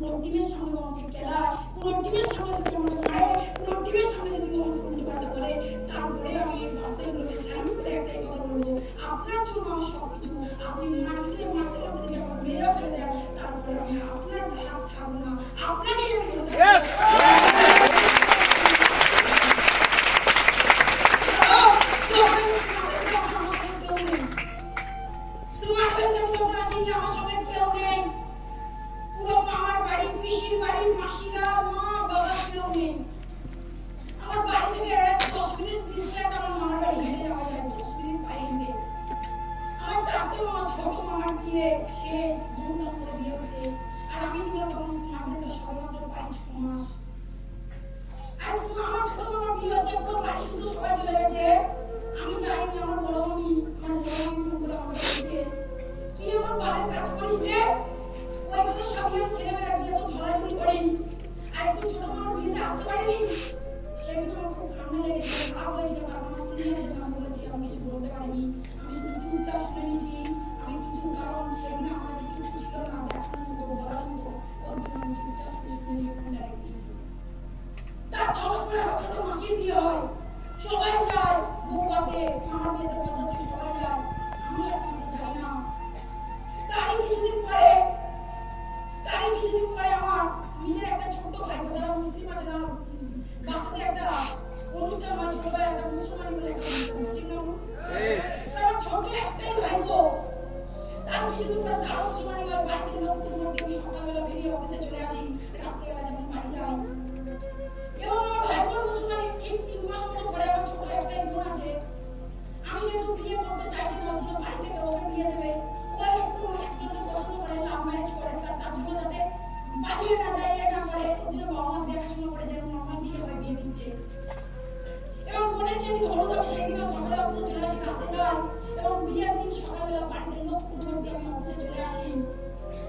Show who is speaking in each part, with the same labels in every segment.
Speaker 1: পুরো টিমের সামনে আমাকে খেলায়, পুরো টিমের সামনে যদি আমাকে মারে, পুরো টিমের সামনে যদি আমাকে উল্টোপাল্টা করে, তারপরে আমি বাসে বলতে স্যালুট করে একটাই কথা বলবো, আপনার জন্য আমার সবকিছু। আপনি মাটিতে মারতে মারতে যদি আমাকে মেরে ফেলে দেন, তারপরে আমি আপনার হাত ছাড়বো না, আপনাকেই আমি বলে শেষ ধুমধাম করে বিয়ে হচ্ছে। আর আমি যেগুলো তখন আপনাদের সবেমাত্র 5 মাস। আর আমার ছোট মামার বিয়ে হচ্ছে, পুরো বাড়ি শুধু সবাই চলে গেছে। আমি যাইনি, আমার বড় মামি ফোন করে আমাকে বলছে, কি আমার বাড়ির কাজ করিস রে? ওইগুলো সবই আমি ছেলেমেয়েরা বিয়ে তো ধরাধরি করিস, আর একটু ছোট মামার বিয়েতে আসতে পারিনি। সেগুলো আমার খুব কান্না লেগেছে, ভাব হয়েছিল, কারণ আমার সিনিয়রদের নাম বলেছি, আমি কিছু বলতে পারিনি। আমি শুধু চুপচাপ শুনে নিয়েছি। আমি কিছু কারণ সেদিন আমার যে কিছু ছিল না, দেখার মতো, বলার মতো, ওর জন্য আমি চুপচাপ শুনে নিয়ে ফোনটা রেখে দিয়েছি। তার 6 মাস পরে আমার ছোট মাসির বিয়ে হয়, সবাই যায় বউবাতে, আমার বিয়েতে পর্যন্ত সবাই যায়, আমি এখন যাই না। তারই কিছুদিন পরে আমার নিজের একটা ছোট্ট ভাই, যারা মুসলিম আছে, যারা বাচ্চাদের একটা অনুষ্ঠান হয়, ছোটবেলায় একটা মুসলমানি বলে একটা অনুষ্ঠান, ঠিক না? আমার ছোট একটাই ভাই, তার কিছুদিন পরে তার মুসলমানি হয়, বাড়িতে লোক সকালবেলা বেরিয়ে অফিসে চলে আসি, রাত্রেবেলা যেমন বাড়ি যাই। এবং আমার ভাইবোন মুসলমানি ঠিক 3 মাস মতো পরে আমার ছোট একটাই বোন আছে। আমি যেহেতু বিয়ে করতে চাইছি না, ওর জন্য বাড়ি থেকে ওকে বিয়ে দেবে, ও একটু একজনকে পছন্দ করে, লাভ ম্যারেজ করে, তার জন্য যাতে বাড়িয়ে না যায়, না করে, ওর জন্য বাবা মা দেখাশোনা করে যেন নর্মাল বিয়ে হয়, বিয়ে দিচ্ছে। এবং বোনের যেদিন হলুদ হবে সেই দিনও সকালে অফিসে চলে আসি, রাতে যাই, এবং বিয়ের দিন সকালবেলা বাড়িতে লোক কুকুর দিয়ে আমি অফিসে চলে আসি।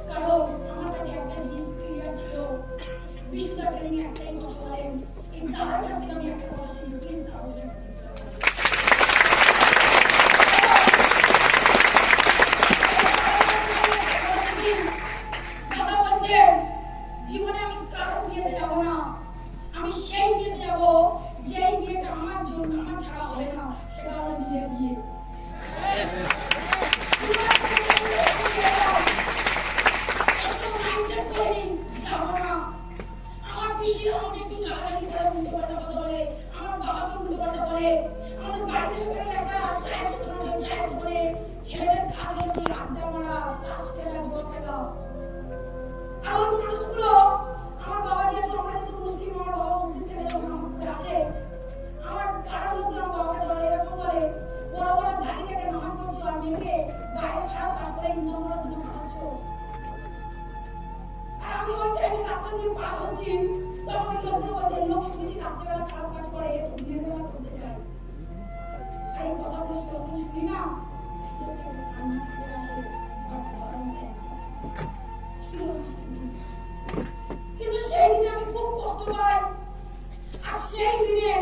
Speaker 1: কারণ আমার কাছে একটা জিনিস ক্লিয়ার ছিল, বিশুদ্ধা ট্রেনিং একটাই কথা বলেন, এই দাদার কাছ থেকে আমি একটা কথা শিখি, প্লিজ দাদা বলে দাদা বলছে, জীবনে আমি কারোর বিয়েতে যাব না, আমি সেই বিয়েতে যাব যেই বিয়েটা আমার জন্য, আমার ছাড়া হবে না, সেটা হলো নিজের বিয়ে। আমার পিসিরা আমাকে একটু গালাগালি করে, উল্টোপাল্টা কথা বলে, আমার বাবাকে উল্টোপাল্টা বলে, আমাদের বাড়িতে একটা চায়ের দোকানে ছেলেদের কাজ হলো আড্ডা মারা, তাস খেলা, জুয়া খেলা। আর ওই মানুষগুলো, আমার বাবা যেহেতু মুসলিম, আমার বাবা মুসলিম থেকে যখন আমাদের আসে, আমার পাড়ার লোকগুলো আমার বাবাকে ধরে এরকম বলে, বড় বড় গাড়ি থেকে নামাজ পড়ছো আর মেয়েকে বাইরে খারাপ কাজ করে ইনকাম করার জন্য পাঠাচ্ছ। আর আমি ওই টাইমে রাস্তা দিয়ে পাস হচ্ছি, তখন ওই লোকগুলো বলছে, লোক শুনেছি রাত্রেবেলা খারাপ কাজ করে, এ তো দিনের বেলা করতে যায়। আর এই কথাগুলো যখন শুনি না, কিন্তু সেই দিনে আমি খুব কষ্ট পাই। আর সেই দিনে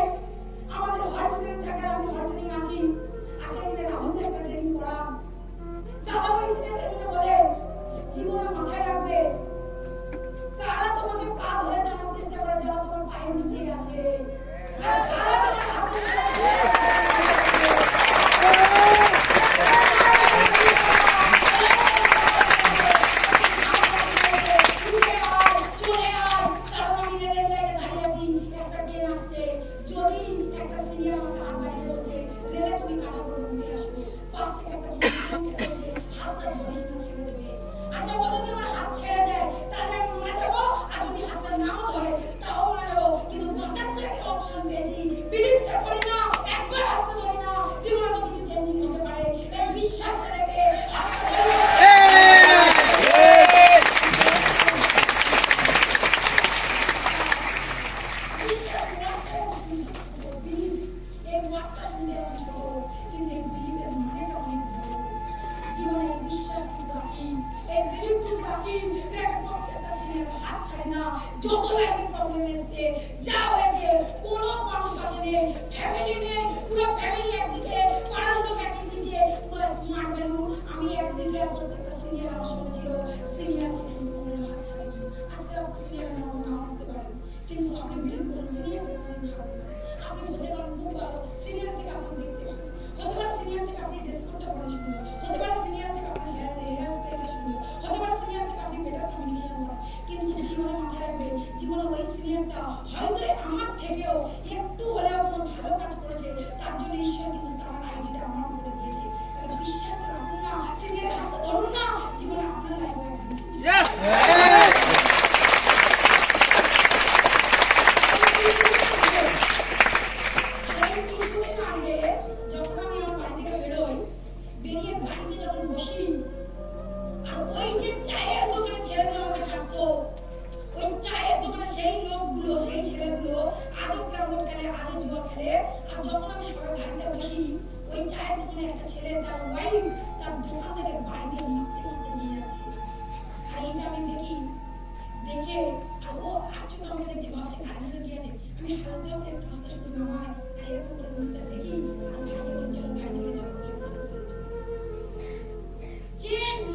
Speaker 1: আমাদের হলট্রেনিং থাকে, আমি হলট্রেনিং আসি, আর সেই দিনে রাহুল একটা ট্রেনিং করাম। দাদা ওই দিনে ট্রেনিংটা বলে, জীবনে মাথায় রাখবে, কারা তোমাকে পা ধরে জানার চেষ্টা করে, যারা তোমার পায়ের নিচে আছে, আর কারা তোমার হাতে যত লাইফে প্রবলেম এসেছে, যা হয়েছে, কোনো মানুষ আসেনি, ফ্যামিলি নেই, পুরো ফ্যামিলি একদিকে, পাড়ার লোক একদিকে, পুরো স্মার্ট ভ্যালু, আমি একদিকে, প্রত্যেকটা সিনিয়র আমার সঙ্গে ছিল, সিনিয়র থেকে আমি কোনো হাত ছাড়িনি। আজকে হয়তো আমার থেকেও একটু হলেও কোনো ভালো কাজ করেছে, তার জন্য ঈশ্বর কিন্তু তার আইডিটা আমার উপরে দিয়েছে। তাহলে বিশ্বাস করুন না, সিনিয়র হাতটা ধরুন না, জীবনে আপনার লাইফে যখন আমি আমার বাড়ি থেকে বেরোই, বেরিয়ে গাড়িতে যখন বসি, আর ওই যে চায়ের দোকানে ছেলেগুলো আমাকে ছাড়তো, ওই চায়ের দোকানে সেই লোকগুলো, সেই ছেলেগুলো আজও ক্যারম খেলে, আজও জুয়া খেলে। আর যখন আমি সবাই গাড়িতে বসি, ওই চায়ের দোকানে একটা ছেলে তার ওয়াইফ তার দোকান থেকে বাড়ি দিয়ে মারতে মারতে নিয়ে যাচ্ছে। আর এইটা আমি দেখি, দেখে আর ও আজও আমাকে দেখছে, ভাবছে গাড়িতে গিয়ে আছে। আমি হালকা করে একটু আস্তে আস্তে নামাই, আর এরকম করে মুখটা দেখি, আর ভাইকে বলি চলো গাড়ি চলে যাবো। চেঞ্জ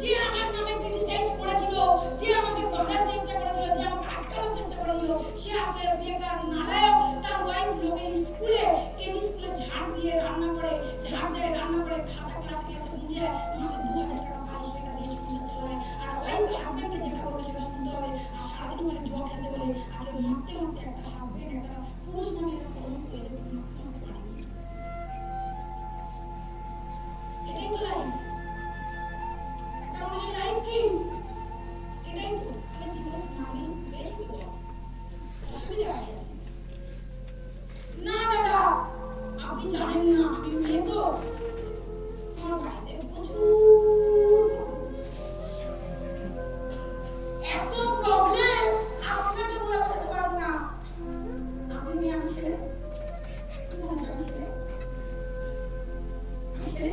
Speaker 1: যে আমার নামে ক্রিটিসাইজ করেছিল, যে আমাকে বাঁধার চেষ্টা করেছিল, যে আমাকে আটকানোর চেষ্টা করেছিল, সে আজকে বেকার নালায়ক। তার ওয়াইফ লোকের স্কুলে, কেজি স্কুলে ঝাড় দিয়ে রান্না করে, ঝাড় দিয়ে রান্না করে, খাতা ক্লাস ক্লাসে বুঝে মাসে 2000 টাকা পায়, সেটা দিয়ে সংসার চালায়। আর ওয়াইফ হাজবেন্ডকে যেটা বলবে সেটা শুনতে হবে। আর সারাদিন মানে জুয়া খেলতে বলে আজকে মারতে মারতে একটা হাজবেন্ড, একটা পুরুষ মানুষ একটা কলঙ্ক হয়ে যাবে, মারতে পারেনি। এটাই তো লাইফ। মানুষের লাইফ কি এটাই তো। তাহলে জীবনে স্মাগলিং বেশি তো বস অসুবিধা আছে না। দাদা আপনি জানেন না, আমি মেয়ে তো, আমার বাড়িতে প্রচুর এত প্রবলেম, আপনাকে বলে বোঝাতে পারবো না। আপনি মেয়ে, আমি ছেলে, মনে হচ্ছে আমি ছেলে, আমি ছেলে,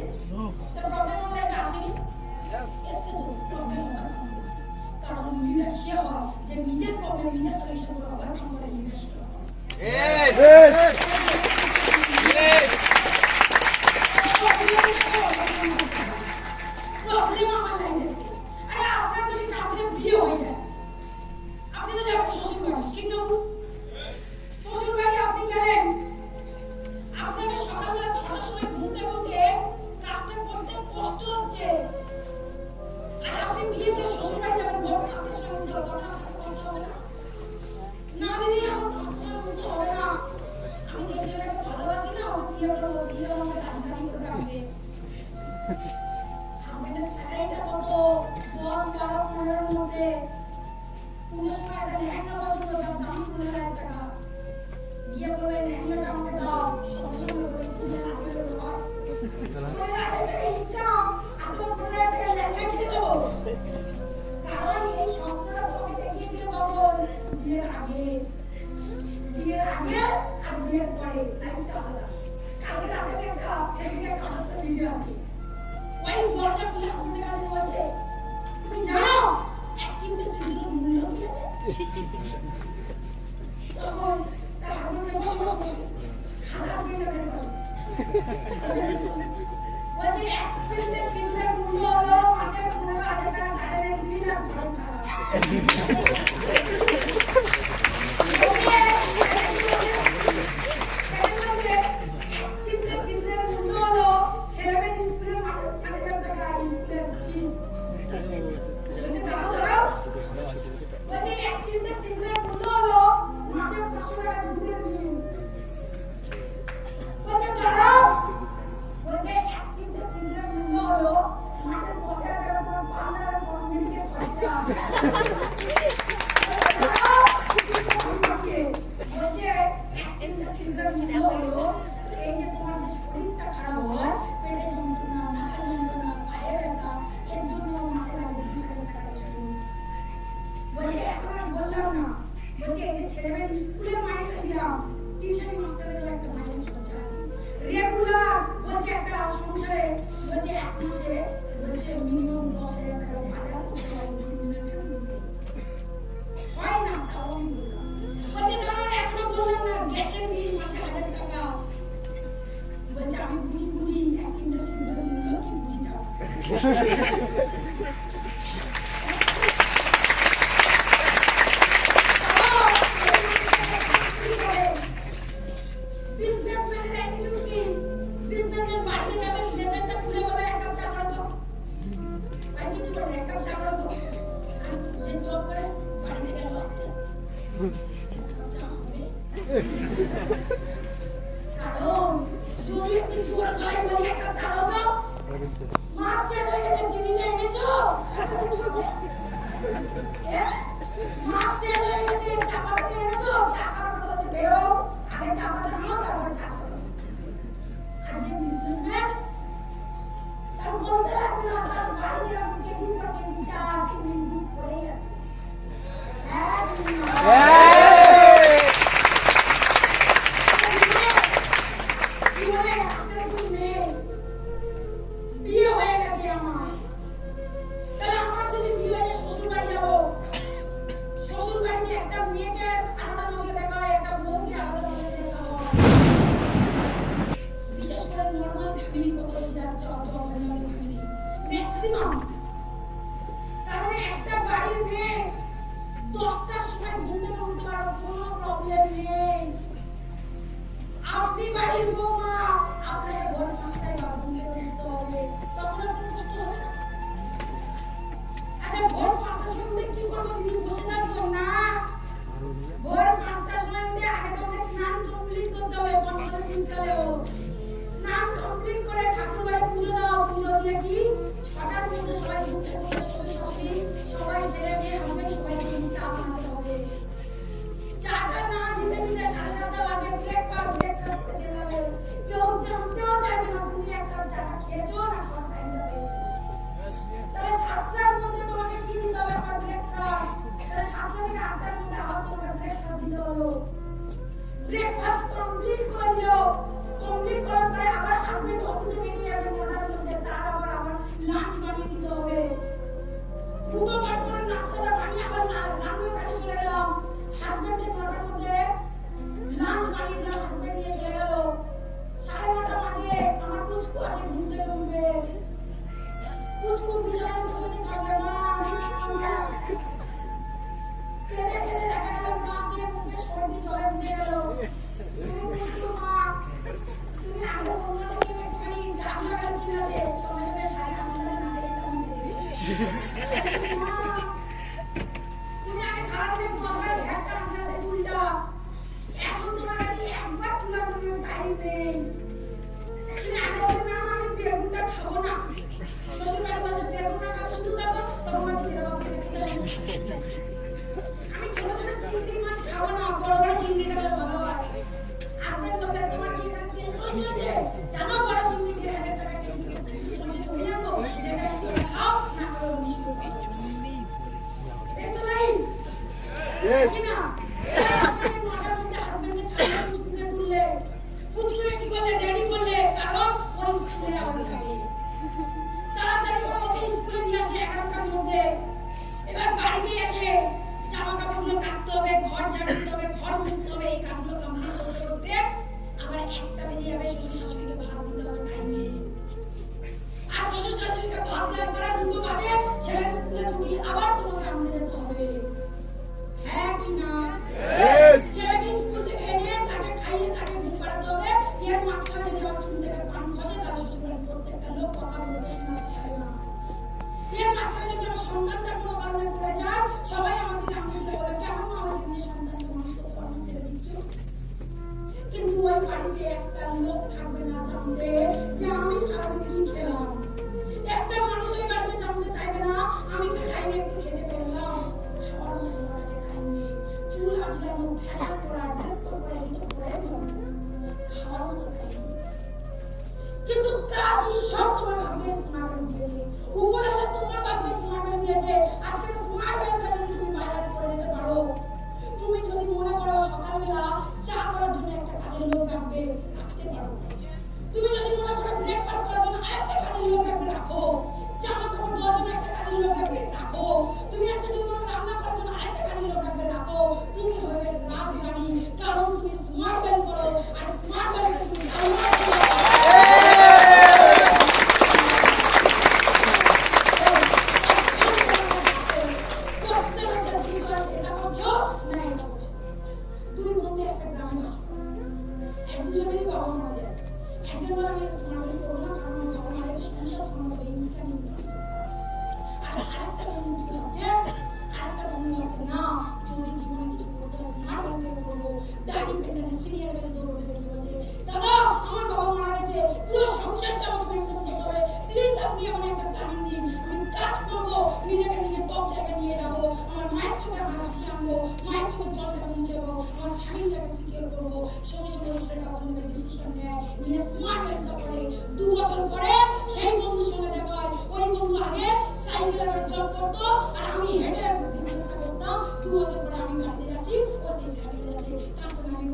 Speaker 1: তো প্রবলেম আমার লাইফে আসেনি। কারণ লিডারশিপ হয় যে নিজের প্রবলেম নিজের সলিউশন গুলো ওভারকাম করে, লিডারশিপ প্রবলেম আমার লাইফে। আরে আপনার যদি কালকে বিয়ে হয়ে যায়, আপনি তো যাবেন শ্বশুর বাড়ি, ঠিক না? শ্বশুর বাড়ি আপনি গেলেন, আপনাকে সকালবেলা 6টার সময় ঘুম থেকে উঠে কাজটা করতে কষ্ট হচ্ছে। আর আপনি বিয়ে করে শ্বশুর বাড়ি যাবেন, ভোর 5টার সময় উঠতে হবে, আপনার সাথে কষ্ট হবে না? না দিদি, আমার 5টার সময় উঠতে হবে না। আমি যে ছেলেটাকে ভালোবাসি না, ওকে বিয়ে করবো, বিয়ে আমাকে রাজধানী করে রাখবে। আমাদের স্যালারিটা কত? 10, 12, 15 মধ্যে। পুজোর সময় একটা লেহেঙ্গা পছন্দ, যার দাম 15,000 টাকা। বিয়ে করবে, লেহেঙ্গাটা আমাকে দাও, সঙ্গে সঙ্গে বলে তুলে লাগবে বাবা। 15,000 টাকা ইনকাম, আর তোর 15,000 টাকা লেহেঙ্গা কিনে দেবো। কারণ এই স্বপ্নটা তোমাকে দেখিয়েছিল কখন? বিয়ের আগে। বিয়ের আগে আর বিয়ের পরে লাইফটা আলাদা। কালকে রাতে একটা ফেসবুকে একটা ভিডিও আছে, ওই দরজা খুলে আপনার কাছে বলছে, তুমি জানো এক চিমটে সিঁদুরের মূল্য কি আছে? তখন তার হাজবেন্ড বসে বসে বসে খারাপ ভিডিও করে বলছে এক চিমটে সিঁদুরের মূল্য হলো মাসে 15,000 টাকা গাড়ির বিল আর ভাড়া।
Speaker 2: Good.
Speaker 1: কারণ যদি একটু জোর গলায় বলি একটা চা দাও তো, মাছ শেষ হয়ে গেছে, চিনিটা এনেছো? মাছ শেষ হয়ে গেছে, চা পাতা এনেছো? চা খাওয়ার কথা বলছে, বেরো, আগে চা পাতা আনো, তারপর চা খাও। আর যে বিজনেসম্যান, তার বলতে লাগবে না, তার বাড়ি এরকম কেজির পর কেজি চা চিনি দুধ পড়েই আছে। বিয়ে হয়ে গেছে আমার, তাহলে আমার যদি বিয়ে হয়ে শ্বশুর বাড়ি যাবো, শ্বশুর বাড়িতে একটা মেয়েকে আলাদা নজরে দেখা হয়, একটা বউকে আলাদা নজরে দেখা হয়। বিশেষ করে নর্মাল ফ্যামিলি কত ম্যাক্সিমাম, কারণ একটা বাড়ির মেয়ে 10টার সময় ঘুম থেকে উঠতে পারো, কোনো প্রবলেম নেই। আপনি বাড়ির বৌমা, আপনাকে ভোর 5টায় ঘুম থেকে উঠতে হবে, তখন আপনার কষ্ট হবে না? আচ্ছা, ভোর 5টার সময় উঠে কি করবো? দিদি বসে থাকবো না। ভোর 5টার সময় উঠে আগে তোমাকে স্নান কমপ্লিট করতে হবে, শীতকালেও স্নান কমপ্লিট করে ঠাকুর ঘরে পুজো দাও। পুজো দিয়ে কি 6টার মধ্যে সবাই ঘুম থেকে উঠে সবাই ছেলে মেয়ে হাজবেন্ড সবাইকে চা বানাতে হবে। চাটা না দিতে দিতে 7:30 বাজে ব্রেকফাস্ট চলে যাবে। কেউ জানতেও চাইবে না তুমি একটা চাটা খেয়েছো না খাওয়ার টাইমটা পেয়েছো। তাহলে 7টার মধ্যে তোমাকে কি দিতে হবে? আমার ব্রেকফাস্ট। তাহলে 7টা থেকে 8টার মধ্যে আবার তোমাকে ব্রেকফাস্ট দিতে হলো। ব্রেকফাস্ট কমপ্লিট করে দিও। কমপ্লিট করার পরে আবার হাজবেন্ড অফিসে বেরিয়ে যাবে 9টার মধ্যে, তার আবার লাঞ্চ বানিয়ে দিতে হবে। দুটো বাচ্চার নাস্তাটা বানিয়ে আবার রান্নার কাজে চলে গেলাম। হাজবেন্ডকে 9টার মধ্যে লাঞ্চ বানিয়ে দিলাম, হাজবেন্ড নিয়ে চলে গেল। 9:30 বাজে আমার পুচকু আছে, ঘুম থেকে উঠবে। পুচকু বিছানায় বসে বসে কাঁদবে, মা কেঁদে কেঁদে দেখা গেল মাকে মুখে সর্দি জলে ভিজে গেল। পুচকু, মা তুমি আগে বৌমাটা কি একটুখানি গান লাগাচ্ছি না যে সঙ্গে সঙ্গে 8:30 না থেকে কাম তুমি আগে সারাদিন বসায় একটা আনতে চুলটা, এখন তোমার কাছে একবার চুলা জন্য টাইম নেই। তুমি আগে বলতে না আমি বেগুনটা খাবো না, শ্বশুর বাড়ি বলছে বেগুন না খাবো শুধু খাবো, তখন বলছে যেটা ভাবছে খেতে হবে। আমি ছোট ছোট চিংড়ি মাছ খাবো না, বড় বড় চিংড়িটা খেলে ভালো হয়। হাজবেন্ড বলবে তোমার কি এখানে তেল চলছে, জানো বড় চিংড়ি 1,500 টাকা কেজি বলছে তুমি আনবো, যেটা খাও না খাও মিষ্টি দেখতে নাই। Yes. না আপনি 9টার মধ্যে হাজবেন্ডকে ছাড়িয়ে পুচকুকে তুললে, পুচকুকে কি করলে? রেডি করলে, কারণ ওই স্কুলে যাওয়া থাকে। তাড়াতাড়ি করে ওকে স্কুলে দিয়ে আসলে 11টার মধ্যে। এবার বাড়িতে এসে জামা কাপড়গুলো কাচতে হবে, ঘর ঝাড় দিতে হবে, ঘর মুছতে হবে। এই কাজগুলো কমপ্লিট করতে করতে আবার 1টা বেজে যাবে। শ্বশুর শাশুড়িকে ভাত দিতে হবে টাইমে। আর শ্বশুর শাশুড়িকে ভাত দেওয়ার পরে 2 বাজে ছেলের স্কুলে ছুটি, আবার তোমাকে আনতে যেতে হবে। হ্যাঁ কি না? থেকে আমার হাসি আনবো, মায়ের চোখের জল থেকে মুছাবো, আমার ফ্যামিলিটাকে সিকিউর করবো। সঙ্গে সঙ্গে ওই ছেলেটা বন্ধ করে ডিসিশন নেয়, নিয়ে স্মার্ট লেখা করে 2 বছর পরে সেই বন্ধুর সঙ্গে দেখা হয়। ওই বন্ধু আগে সাইকেলে করে জব করতো আর আমি হেঁটে বিজনেসটা করতাম। 2 বছর পরে আমি গাড়িতে যাচ্ছি, ও সেই সাইকেলে যাচ্ছে। তার সঙ্গে আমি